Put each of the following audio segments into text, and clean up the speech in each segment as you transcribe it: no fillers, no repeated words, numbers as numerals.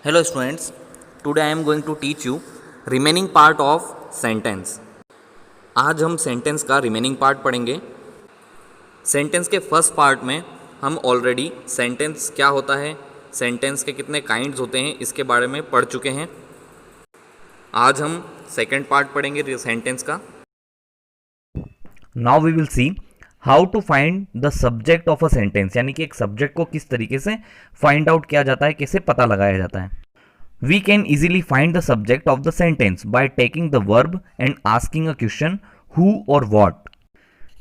Hello students, today I am going to teach you remaining part of sentence. आज हम sentence का remaining part पढ़ेंगे. Sentence के first part में हम ऑलरेडी सेंटेंस क्या होता है, सेंटेंस के कितने काइंड्स होते हैं, इसके बारे में पढ़ चुके हैं. आज हम सेकेंड पार्ट पढ़ेंगे सेंटेंस का. Now we will see how to find the subject of a sentence, यानी कि एक सब्जेक्ट को किस तरीके से फाइंड आउट किया जाता है, कैसे पता लगाया जाता है. We can easily find the subject of the sentence by taking the verb and asking a question who और व्हाट.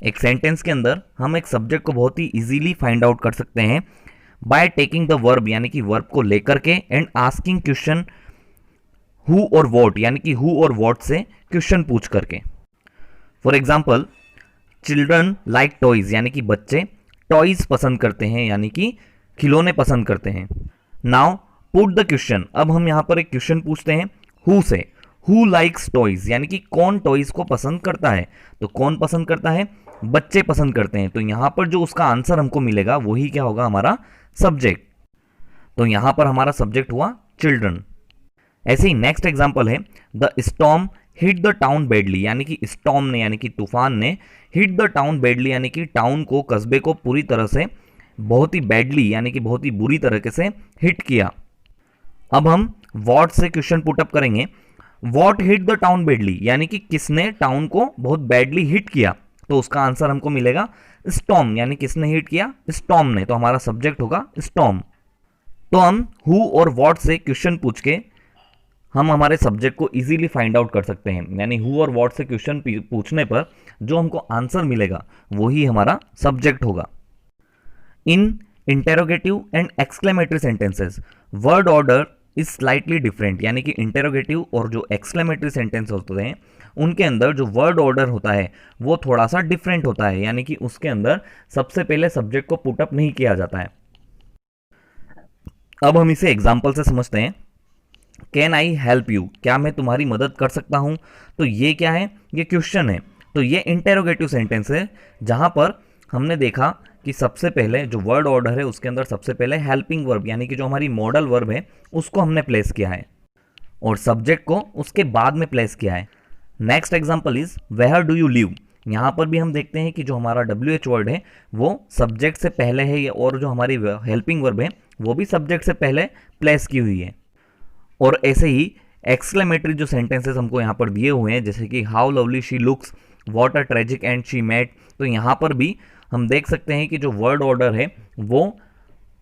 एक सेंटेंस के अंदर हम एक सब्जेक्ट को बहुत ही इजीली फाइंड आउट कर सकते हैं बाय टेकिंग द वर्ब, यानी कि वर्ब को लेकर के, एंड आस्किंग क्वेश्चन हु और व्हाट, यानी कि हु और व्हाट से क्वेश्चन पूछ करके. For example, children like toys, यानी कि बच्चे टॉयज पसंद करते हैं, यानी कि खिलौने पसंद करते हैं. नाउ पुट द क्वेश्चन, अब हम यहां पर एक क्वेश्चन पूछते हैं हु से. हु लाइक्स टॉयज, यानी कि कौन टॉयज को पसंद करता है. तो कौन पसंद करता है, बच्चे पसंद करते हैं. तो यहां पर जो उसका आंसर हमको मिलेगा वही क्या होगा, हमारा सब्जेक्ट. तो यहां पर हमारा सब्जेक्ट हुआ चिल्ड्रन. ऐसे ही नेक्स्ट एग्जांपल है the storm hit the town badly, यानी कि स्टॉर्म ने, यानी कि तूफान ने, हिट द टाउन बैडली, यानी कि टाउन को, कस्बे को पूरी तरह से बहुत ही बैडली, यानी कि बहुत ही बुरी तरीके से हिट किया. अब हम व्हाट से क्वेश्चन पुटअप करेंगे. What hit the town badly, यानी कि किसने टाउन को बहुत बैडली हिट किया. तो उसका आंसर हमको मिलेगा स्टॉर्म, यानी किसने हिट किया, स्टॉर्म ने. तो हमारा सब्जेक्ट होगा स्टॉर्म. तो हम हु और व्हाट से क्वेश्चन पूछ के हम हमारे सब्जेक्ट को इजीली फाइंड आउट कर सकते हैं. यानी हु और व्हाट से क्वेश्चन पूछने पर जो हमको आंसर मिलेगा वही हमारा सब्जेक्ट होगा. In interrogative and exclamatory sentences word order is slightly different, यानी कि इंटेरोगेटिव और जो एक्सक्लेमेटरी सेंटेंस होते हैं उनके अंदर जो वर्ड ऑर्डर होता है वो थोड़ा सा डिफरेंट होता है, यानी कि उसके अंदर सबसे पहले सब्जेक्ट को पुटअप नहीं किया जाता है. अब हम इसे एग्जाम्पल से समझते हैं. कैन आई हेल्प यू, क्या मैं तुम्हारी मदद कर सकता हूं. तो ये क्या है, ये क्वेश्चन है. तो ये इंटेरोगेटिव सेंटेंस है जहां पर हमने देखा कि सबसे पहले जो वर्ड ऑर्डर है उसके अंदर सबसे पहले हेल्पिंग वर्ब, यानी कि जो हमारी मॉडल वर्ब है उसको हमने प्लेस किया है और सब्जेक्ट को उसके बाद में प्लेस किया है. Next example is where do you live. यहां पर भी हम देखते हैं कि जो हमारा WH वर्ड है वो सब्जेक्ट से पहले है और जो हमारी हेल्पिंग वर्ब है वो भी सब्जेक्ट से पहले प्लेस की हुई है. और ऐसे ही एक्सक्लेमेटरी जो सेंटेंसेस हमको यहाँ पर दिए हुए हैं, जैसे कि how lovely she looks, what a tragic end she met. तो यहाँ पर भी हम देख सकते हैं कि जो वर्ड ऑर्डर है वो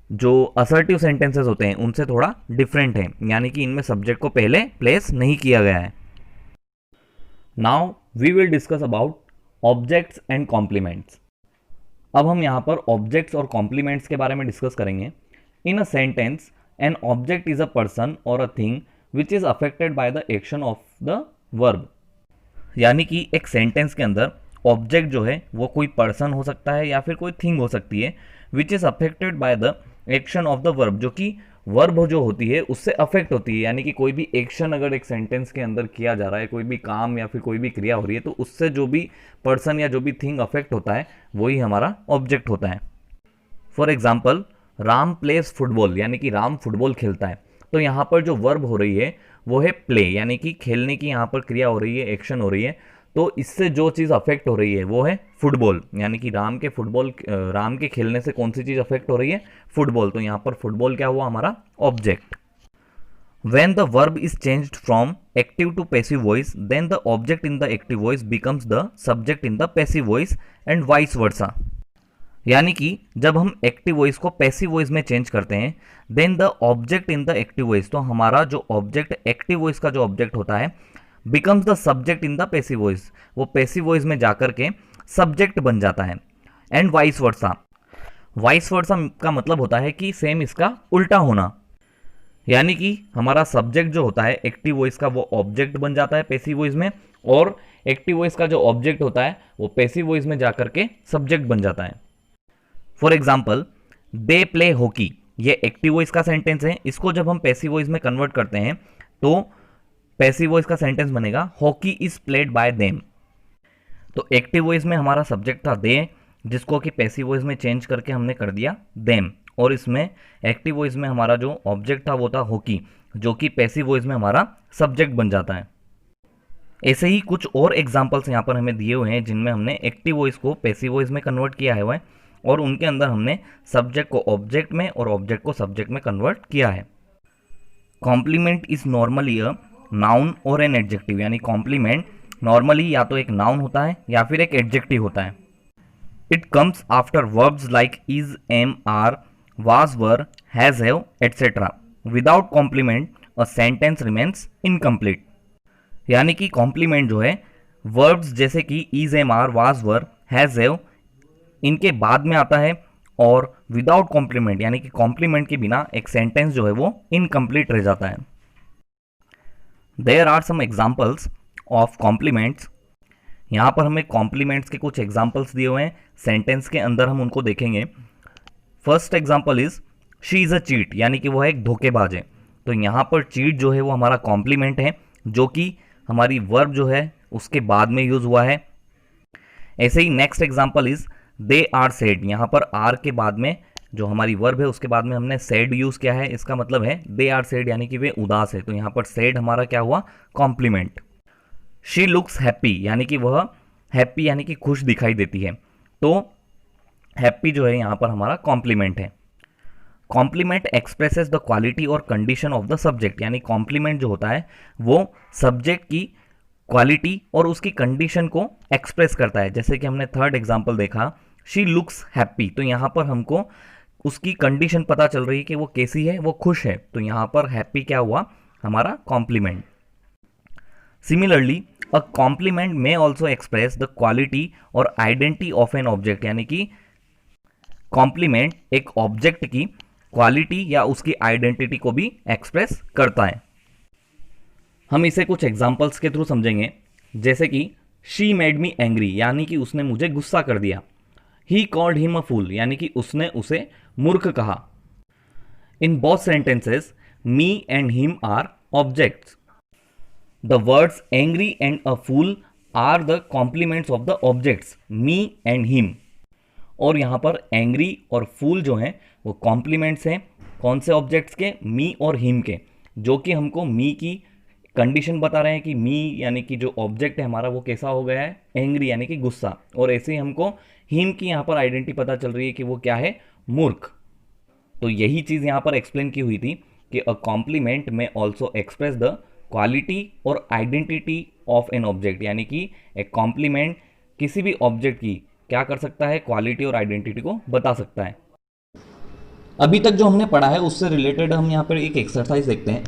जो असर्टिव सेंटेंसेस होते हैं उनसे थोड़ा डिफरेंट है, यानी कि इनमें सब्जेक्ट को पहले प्लेस नहीं किया गया है. Now we will discuss about objects and complements. अब हम यहाँ पर ऑब्जेक्ट्स और कॉम्प्लीमेंट्स के बारे में डिस्कस करेंगे. In a sentence an object is a person or a thing which is affected by the action of the verb. यानी कि एक सेंटेंस के अंदर ऑब्जेक्ट जो है वो कोई पर्सन हो सकता है या फिर कोई थिंग हो सकती है which is affected by the action of the verb, जो कि वर्ब जो होती है उससे अफेक्ट होती है. यानी कि कोई भी एक्शन अगर एक सेंटेंस के अंदर किया जा रहा है, कोई भी काम या फिर कोई भी क्रिया हो रही है, तो उससे जो भी पर्सन या जो भी थिंग अफेक्ट होता है वही हमारा ऑब्जेक्ट होता है. For example, Ram place football, यानी कि राम फुटबॉल खेलता है. तो यहाँ पर जो वर्ब हो रही है वो है प्ले, यानी कि खेलने की यहाँ पर क्रिया हो रही है, एक्शन हो रही है. तो इससे जो चीज़ अफेक्ट हो रही है वो है फुटबॉल, यानी कि राम के खेलने से कौन सी चीज़ अफेक्ट हो रही है, फुटबॉल. तो यहाँ पर फुटबॉल क्या हुआ, हमारा object. When the verb is changed from active to passive voice, then the object in the active voice becomes the subject in the passive voice and vice versa. यानी कि जब हम एक्टिव वॉइस को passive voice में change करते हैं, then the object in the active voice, तो हमारा जो ऑब्जेक्ट एक्टिव वॉइस का जो ऑब्जेक्ट होता है becomes the subject in the passive voice, वो पैसिव वॉइस में जाकर के सब्जेक्ट बन जाता है. And vice versa. Vice versa का मतलब होता है कि सेम इसका उल्टा होना, यानी कि हमारा सब्जेक्ट जो होता है एक्टिव वॉइस का वो ऑब्जेक्ट बन जाता है पैसिव वॉइस में, और एक्टिव वॉइस का जो ऑब्जेक्ट होता है वो पैसिव वॉइस में जाकर के सब्जेक्ट बन जाता है. For example, they play hockey, ये एक्टिव वॉइस का सेंटेंस है. इसको जब हम पैसिव वॉइस में कन्वर्ट करते हैं तो पैसिव वॉइस का सेंटेंस बनेगा hockey is played by them. तो एक्टिव वॉइस में हमारा सब्जेक्ट था दे, जिसको कि पैसिव वॉइस में चेंज करके हमने कर दिया देम, और इसमें एक्टिव वॉइस में हमारा जो ऑब्जेक्ट था वो था हॉकी, जो कि पैसिव वॉइस में हमारा सब्जेक्ट बन जाता है। ऐसे ही कुछ और एग्जाम्पल्स यहाँ पर हमें दिए हुए हैं जिनमें हमने एक्टिव वॉइस को पैसिव वॉइस में कन्वर्ट किया है और उनके अंदर हमने सब्जेक्ट को ऑब्जेक्ट में और ऑब्जेक्ट को सब्जेक्ट में कन्वर्ट किया है। Complement is normally a noun और एन एडजेक्टिव, यानी कॉम्प्लीमेंट नॉर्मली या तो एक नाउन होता है या फिर एक एडजेक्टिव होता है। It comes after verbs like is, am, are, was, were, has, have, etcetera. Without complement a sentence remains incomplete. यानी कि कॉम्प्लीमेंट जो है वर्ब्स जैसे कि is, am, are, was, were, has, have इनके बाद में आता है, और विदाउट कॉम्प्लीमेंट यानी कि कॉम्प्लीमेंट के बिना एक सेंटेंस जो है वो इनकम्प्लीट रह जाता है। There are some examples of complements. यहाँ पर हमें कॉम्प्लीमेंट्स के कुछ एग्जाम्पल्स दिए हुए हैं, सेंटेंस के अंदर हम उनको देखेंगे। First example is she is a cheat, यानी कि वो एक धोखेबाज है। तो यहाँ पर चीट जो है वो हमारा कॉम्प्लीमेंट है, जो कि हमारी वर्ब जो है उसके बाद में यूज हुआ है। ऐसे ही next example is they are sad, यहाँ पर आर के बाद में जो हमारी वर्ब है उसके बाद में हमने सैड यूज किया है। इसका मतलब है दे आर सैड यानी कि वे उदास है, तो यहाँ पर सैड हमारा क्या हुआ, कॉम्प्लीमेंट। शी लुक्स हैप्पी, यानी कि वह हैप्पी यानी कि खुश दिखाई देती है, तो हैप्पी जो है यहाँ पर हमारा कॉम्प्लीमेंट है। कॉम्प्लीमेंट एक्सप्रेसेस द क्वालिटी और कंडीशन ऑफ द सब्जेक्ट, यानी कॉम्प्लीमेंट जो होता है वो सब्जेक्ट की क्वालिटी और उसकी कंडीशन को एक्सप्रेस करता है। जैसे कि हमने थर्ड एग्जाम्पल देखा, शी लुक्स हैप्पी, तो यहाँ पर हमको उसकी कंडीशन पता चल रही है कि वो कैसी है, वो खुश है, तो यहाँ पर हैप्पी क्या हुआ, हमारा कॉम्प्लीमेंट। सिमिलरली अ कॉम्प्लीमेंट में ऑल्सो एक्सप्रेस द क्वालिटी और आइडेंटिटी ऑफ एन ऑब्जेक्ट, यानी कि कॉम्प्लीमेंट एक ऑब्जेक्ट की क्वालिटी या उसकी आइडेंटिटी को भी एक्सप्रेस करता है। हम इसे कुछ एग्जाम्पल्स के थ्रू समझेंगे, जैसे कि शी मेड मी एंग्री, यानी कि उसने मुझे गुस्सा कर दिया। ही कॉल्ड हिम अ फूल, यानी कि उसने उसे मूर्ख कहा। In both sentences me and him are objects. The words angry and a fool are the complements of the objects me and him. और यहाँ पर एंग्री और फूल जो हैं वो कॉम्प्लीमेंट्स हैं, कौन से ऑब्जेक्ट्स के, मी और हिम के, जो कि हमको मी की कंडीशन बता रहे हैं कि मी यानी कि जो ऑब्जेक्ट है हमारा वो कैसा हो गया है, एंग्री यानी कि गुस्सा, और ऐसे ही हमको हिम की यहाँ पर आइडेंटिटी पता चल रही है कि वो क्या है, मूर्ख। तो यही चीज़ यहाँ पर एक्सप्लेन की हुई थी कि अ कॉम्प्लीमेंट में ऑल्सो एक्सप्रेस द क्वालिटी और आइडेंटिटी ऑफ एन ऑब्जेक्ट, यानी कि एक कॉम्प्लीमेंट किसी भी ऑब्जेक्ट की क्या कर सकता है, क्वालिटी और आइडेंटिटी को बता सकता है। अभी तक जो हमने पढ़ा है उससे रिलेटेड हम यहाँ पर एक एक्सरसाइज देखते हैं।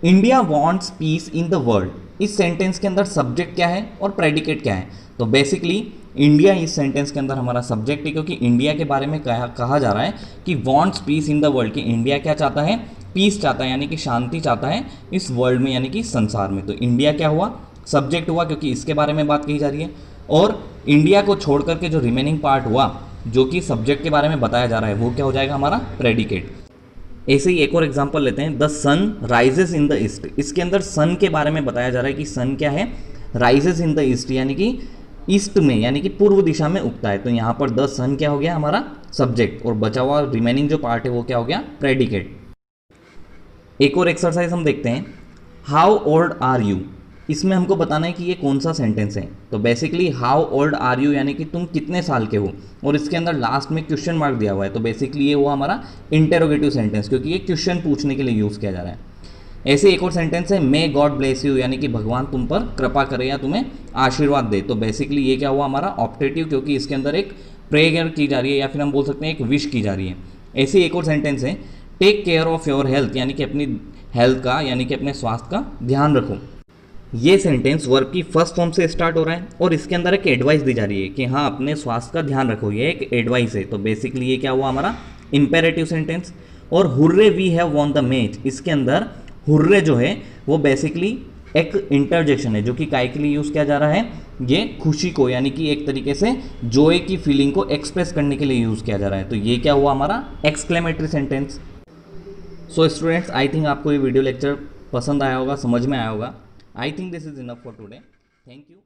India wants piece in the world, इस सेंटेंस के अंदर सब्जेक्ट क्या है और प्रेडिकेट क्या है। तो बेसिकली इंडिया इस सेंटेंस के अंदर हमारा सब्जेक्ट है, क्योंकि इंडिया के बारे में कहा जा रहा है कि wants piece in the world, कि इंडिया क्या चाहता है, पीस चाहता है, यानी कि शांति चाहता है इस वर्ल्ड में, यानी कि संसार में। तो इंडिया क्या हुआ, सब्जेक्ट हुआ, क्योंकि इसके बारे में बात कही जा रही है। और इंडिया को छोड़ करके जो रिमेनिंग पार्ट हुआ जो कि सब्जेक्ट के बारे में बताया जा रहा है, वो क्या हो जाएगा, हमारा प्रेडिकेट। ऐसे ही एक और एग्जांपल लेते हैं, the sun rises in the east. इसके अंदर सन के बारे में बताया जा रहा है कि सन क्या है, राइजेस इन द ईस्ट, यानी कि ईस्ट में, यानी कि पूर्व दिशा में उगता है। तो यहाँ पर द सन क्या हो गया, हमारा सब्जेक्ट, और बचा हुआ रिमेनिंग जो पार्ट है वो क्या हो गया, प्रेडिकेट। एक और एक्सरसाइज हम देखते हैं, हाउ ओल्ड आर यू। इसमें हमको बताना है कि ये कौन सा सेंटेंस है। तो basically how old are you यानी कि तुम कितने साल के हो, और इसके अंदर लास्ट में क्वेश्चन मार्क दिया हुआ है। तो बेसिकली ये हुआ हमारा इंटेरोगेटिव सेंटेंस, क्योंकि ये क्वेश्चन पूछने के लिए यूज़ किया जा रहा है। ऐसे एक और सेंटेंस है, मे गॉड ब्लेस यू, यानी कि भगवान तुम पर कृपा करे या तुम्हें आशीर्वाद दे। तो बेसिकली ये क्या हुआ, हमारा ऑप्टेटिव, क्योंकि इसके अंदर एक प्रेयर की जा रही है, या फिर हम बोल सकते हैं एक विश की जा रही है। ऐसे एक और सेंटेंस है, take care of your health, यानी कि अपनी हेल्थ का, यानी कि अपने स्वास्थ्य का ध्यान रखो। ये सेंटेंस वर्ब की फर्स्ट फॉर्म से स्टार्ट हो रहा है, और इसके अंदर एक एडवाइस दी जा रही है कि हाँ अपने स्वास्थ्य का ध्यान रखो, ये एक एडवाइस है। तो बेसिकली ये क्या हुआ, हमारा इंपेरेटिव सेंटेंस। और hurray we have won the match, इसके अंदर हुर्रे जो है वो बेसिकली एक इंटरजेक्शन है, जो कि काय के लिए यूज़ किया जा रहा है, ये खुशी को, यानी कि एक तरीके से जॉय की फीलिंग को एक्सप्रेस करने के लिए यूज़ किया जा रहा है। तो ये क्या हुआ, हमारा exclamatory sentence. So students, I think आपको ये वीडियो लेक्चर पसंद आया होगा, समझ में आया होगा। I think this is enough for today. Thank you.